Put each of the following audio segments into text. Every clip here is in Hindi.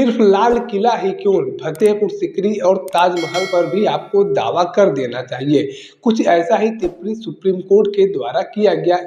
सिर्फ लाल किला ही क्यों, फतेहपुर सीकरी और ताजमहल पर भी आपको दावा कर देना चाहिए। कुछ ऐसा ही टिप्पणी सुप्रीम कोर्ट के द्वारा किया गया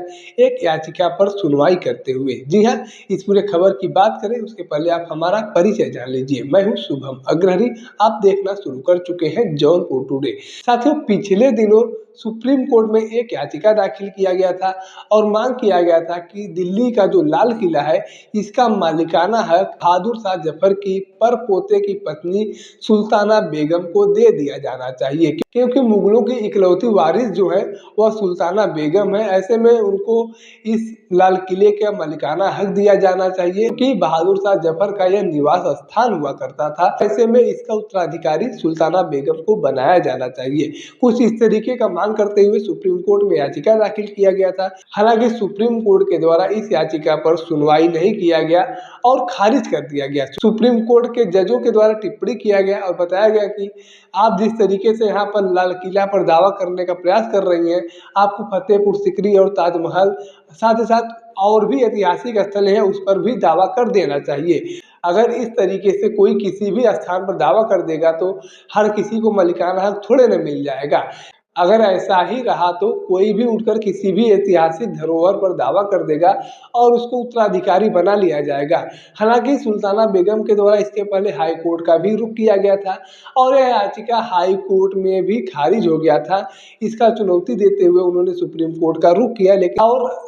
एक याचिका पर सुनवाई करते हुए। जी हाँ, इस पूरे खबर की बात करें उसके पहले आप हमारा परिचय जान लीजिए। मैं हूँ शुभम अग्रहरी, आप देखना शुरू कर चुके हैं जौनपुर टुडे। साथियों, पिछले दिनों सुप्रीम कोर्ट में एक याचिका दाखिल किया गया था और मांग किया गया था कि दिल्ली का जो लाल किला है इसका मालिकाना हक बहादुर शाह जफर की परपोते की पत्नी सुल्ताना बेगम को दे दिया जाना चाहिए, क्योंकि मुगलों की इकलौती वारिस जो है वह सुल्ताना बेगम है। ऐसे में उनको इस लाल किले का मालिकाना हक दिया जाना चाहिए कि बहादुर शाह जफर का यह निवास स्थान हुआ करता था। ऐसे में इसका उत्तराधिकारी सुल्ताना बेगम को बनाया जाना चाहिए। कुछ इस तरीके का मांग करते हुए सुप्रीम कोर्ट में याचिका दाखिल किया गया था। हालांकि सुप्रीम कोर्ट के द्वारा इस याचिका पर सुनवाई नहीं किया गया और खारिज कर दिया गया। सुप्रीम कोर्ट के जजों के द्वारा टिप्पणी किया गया और बताया गया कि आप जिस तरीके से यहाँ पर लाल किला पर दावा करने का प्रयास कर रही हैं, आपको फतेहपुर सीकरी और ताजमहल साथ ही साथ और भी ऐतिहासिक स्थल है उस पर भी दावा कर देना चाहिए। अगर इस तरीके से कोई किसी भी स्थान पर दावा कर देगा तो हर किसी को मालिकाना हक थोड़े न मिल जाएगा। अगर ऐसा ही रहा तो कोई भी उठकर किसी भी ऐतिहासिक धरोहर पर दावा कर देगा और उसको उत्तराधिकारी बना लिया जाएगा। हालांकि सुल्ताना बेगम के द्वारा इसके पहले हाई कोर्ट का भी रुख किया गया था और यह याचिका हाई कोर्ट में भी खारिज हो गया था। इसका चुनौती देते हुए उन्होंने सुप्रीम कोर्ट का रुख किया,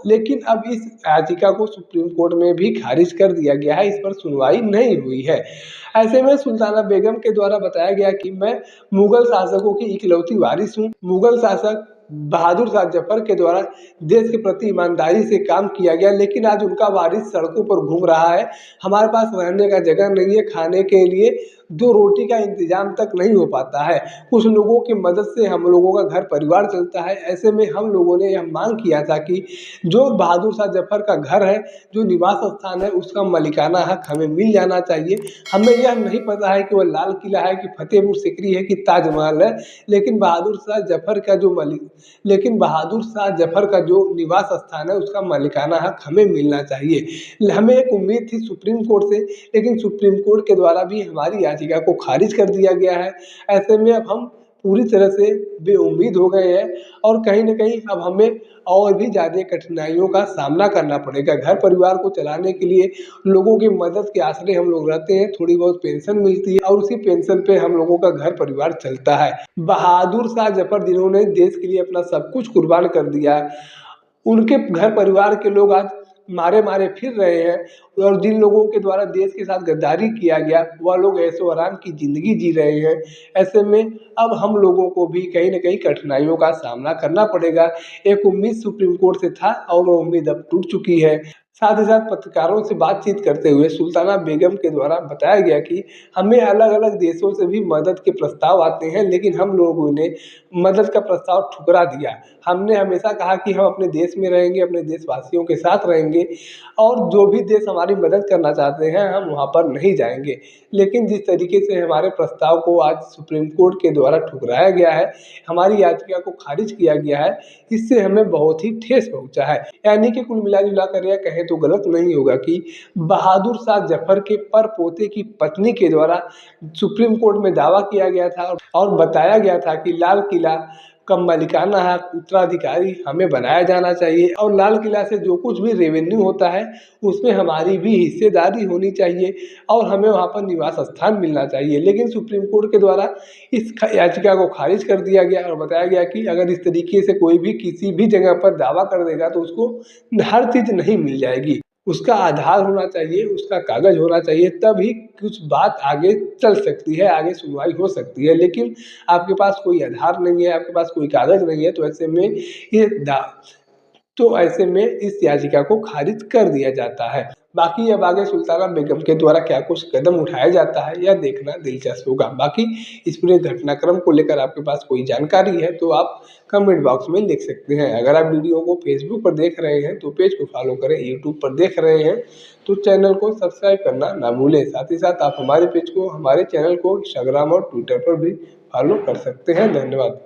लेकिन अब इस याचिका को सुप्रीम कोर्ट में भी खारिज कर दिया गया है। इस पर सुनवाई नहीं हुई है। ऐसे में सुल्ताना बेगम के द्वारा बताया गया कि मैं मुगल शासकों की इकलौती वारिस हूँ। मुगल शासक बहादुर शाह जफर के द्वारा देश के प्रति ईमानदारी से काम किया गया, लेकिन आज उनका वारिस सड़कों पर घूम रहा है। हमारे पास रहने का जगह नहीं है, खाने के लिए दो रोटी का इंतजाम तक नहीं हो पाता है। कुछ लोगों की मदद से हम लोगों का घर परिवार चलता है। ऐसे में हम लोगों ने यह मांग किया था कि जो बहादुर शाह जफर का घर है, जो निवास स्थान है, उसका मालिकाना हक हमें मिल जाना चाहिए। हमें यह नहीं पता है कि वह लाल किला है कि फतेहपुर सीकरी है कि ताजमहल है, लेकिन बहादुर शाह जफर का जो निवास स्थान है उसका मालिकाना हक हमें मिलना चाहिए। हमें एक उम्मीद थी सुप्रीम कोर्ट से, लेकिन सुप्रीम कोर्ट के द्वारा भी हमारी याचिका को खारिज कर दिया गया है। ऐसे में अब हम पूरी तरह से बेउम्मीद हो गए हैं और कहीं न कहीं अब हमें और भी ज़्यादा कठिनाइयों का सामना करना पड़ेगा। घर परिवार को चलाने के लिए लोगों की मदद के आसरे हम लोग रहते हैं, थोड़ी बहुत पेंशन मिलती है और उसी पेंशन पे हम लोगों का घर परिवार चलता है। बहादुर शाह जफर जिन्होंने देश के लिए अपना सब कुछ कुर्बान कर दिया, उनके घर परिवार के लोग आज मारे फिर रहे हैं और जिन लोगों के द्वारा देश के साथ गद्दारी किया गया वह लोग ऐशो आराम की ज़िंदगी जी रहे हैं। ऐसे में अब हम लोगों को भी कहीं न कहीं कठिनाइयों का सामना करना पड़ेगा। एक उम्मीद सुप्रीम कोर्ट से था और वो उम्मीद अब टूट चुकी है। साथ ही साथ पत्रकारों से बातचीत करते हुए सुल्ताना बेगम के द्वारा बताया गया कि हमें अलग-अलग देशों से भी मदद के प्रस्ताव आते हैं, लेकिन हम लोगों ने मदद का प्रस्ताव ठुकरा दिया। हमने हमेशा कहा कि हम अपने देश में रहेंगे, अपने देशवासियों के साथ रहेंगे और जो भी देश हमारी मदद करना चाहते हैं हम वहाँ पर नहीं जाएँगे। लेकिन जिस तरीके से हमारे प्रस्ताव को आज सुप्रीम कोर्ट के द्वारा ठुकराया गया है, हमारी याचिका को खारिज किया गया है, इससे हमें बहुत ही ठेस पहुँचा है। यानी कि कुल मिला-जुला कर यह कहें तो गलत नहीं होगा कि बहादुर शाह जफर के परपोते की पत्नी के द्वारा सुप्रीम कोर्ट में दावा किया गया था और बताया गया था कि लाल किला का मालिकाना हक उत्तराधिकारी हमें बनाया जाना चाहिए और लाल किला से जो कुछ भी रेवेन्यू होता है उसमें हमारी भी हिस्सेदारी होनी चाहिए और हमें वहाँ पर निवास स्थान मिलना चाहिए। लेकिन सुप्रीम कोर्ट के द्वारा इस याचिका को खारिज कर दिया गया और बताया गया कि अगर इस तरीके से कोई भी किसी भी जगह पर दावा कर देगा तो उसको हर चीज़ नहीं मिल जाएगी। उसका आधार होना चाहिए, उसका कागज़ होना चाहिए, तभी कुछ बात आगे चल सकती है, आगे सुनवाई हो सकती है। लेकिन आपके पास कोई आधार नहीं है, आपके पास कोई कागज़ नहीं है, तो ऐसे में इस याचिका को खारिज कर दिया जाता है। बाकी अब आगे सुल्ताना बेगम के द्वारा क्या कुछ कदम उठाया जाता है यह देखना दिलचस्प होगा। बाकी इस पूरे घटनाक्रम को लेकर आपके पास कोई जानकारी है तो आप कमेंट बॉक्स में लिख सकते हैं। अगर आप वीडियो को फेसबुक पर देख रहे हैं तो पेज को फॉलो करें, यूट्यूब पर देख रहे हैं तो चैनल को सब्सक्राइब करना ना भूलें। साथ ही साथ आप हमारे पेज को, हमारे चैनल को इंस्टाग्राम और ट्विटर पर भी फॉलो कर सकते हैं। धन्यवाद।